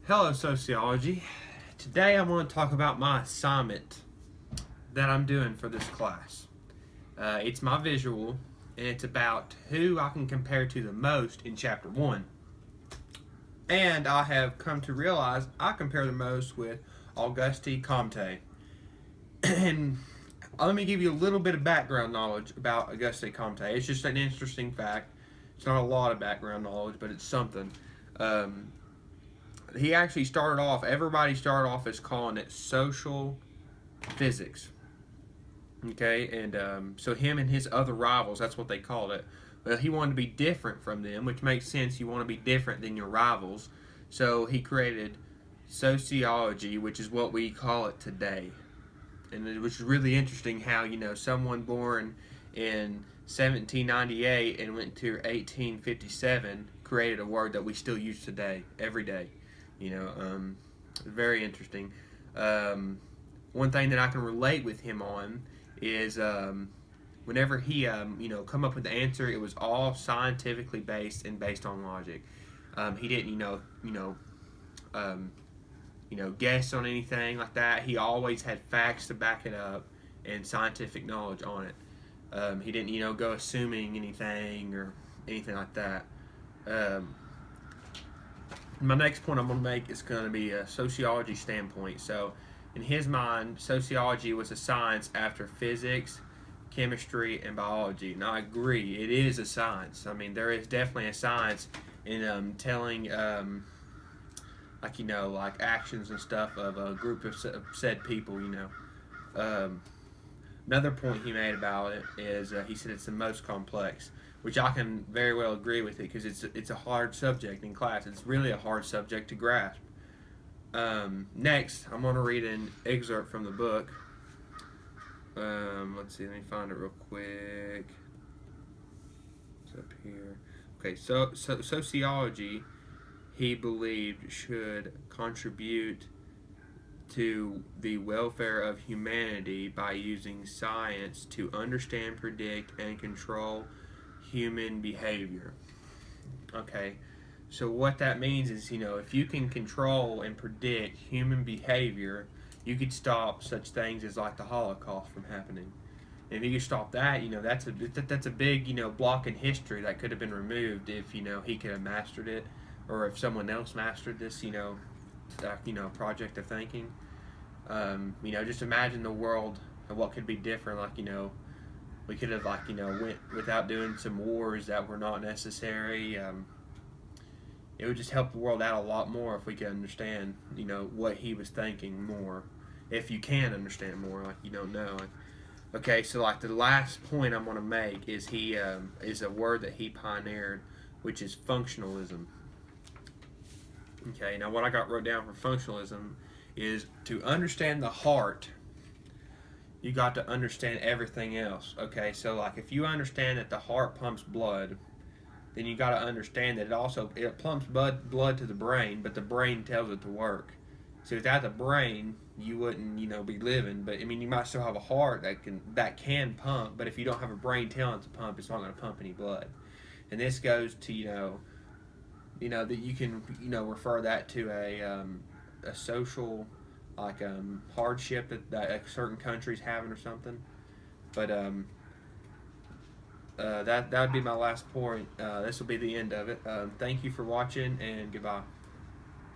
Hello, sociology. Today I want to talk about my assignment that I'm doing for this class. It's my visual, and it's about who I can compare to the most in Chapter 1. And I have come to realize I compare the most with Auguste Comte. And let me give you a little bit of background knowledge about Auguste Comte. It's just an interesting fact. It's not a lot of background knowledge, but it's something. Um, he actually started off, everybody started off as calling it social physics. Okay, and so him and his other rivals, that's what they called it. Well, he wanted to be different from them, which makes sense. You want to be different than your rivals. So he created sociology, which is what we call it today. And it was really interesting how, someone born in 1798 and went to 1857 created a word that we still use today, every day. Very interesting. One thing that I can relate with him on is whenever he, come up with the answer, it was all scientifically based and based on logic. He didn't, um, guess on anything like that. He always had facts to back it up and scientific knowledge on it. He didn't, go assuming anything or anything like that. Um, my next point I'm going to make is going to be a sociology standpoint. So, in his mind, sociology was a science after physics, chemistry, and biology. And I agree, it is a science. I mean, there is definitely a science in telling, like actions and stuff of a group of said people. Um, Another point he made about it is he said it's the most complex, which I can very well agree with it because it's a hard subject in class. It's really a hard subject to grasp. Next, I'm going to read an excerpt from the book. Let's see, let me find it real quick. It's up here. Okay, so sociology, he believed, should contribute to the welfare of humanity by using science to understand, predict, and control human behavior. Okay, so what that means is, if you can control and predict human behavior, you could stop such things as like the Holocaust from happening. And if you could stop that, that's a big, block in history that could have been removed if he could have mastered it, or if someone else mastered this, project of thinking. Just imagine the world and what could be different. Like, we could have went without doing some wars that were not necessary. It would just help the world out a lot more if we could understand, what he was thinking more. If you can understand more, like you don't know. Okay, so like the last point I'm going to make is he is a word that he pioneered, which is functionalism. Okay, now what I got wrote down for functionalism is to understand the heart, you got to understand everything else. Okay, so like if you understand that the heart pumps blood, then you got to understand that it pumps blood to the brain, but the brain tells it to work. So without the brain, you wouldn't be living. But I mean, you might still have a heart that can pump, but if you don't have a brain telling it to pump, it's not going to pump any blood. And this goes to that you can refer that to a social hardship that certain countries having or something. But that would be my last point. This will be the end of it. Thank you for watching, and goodbye.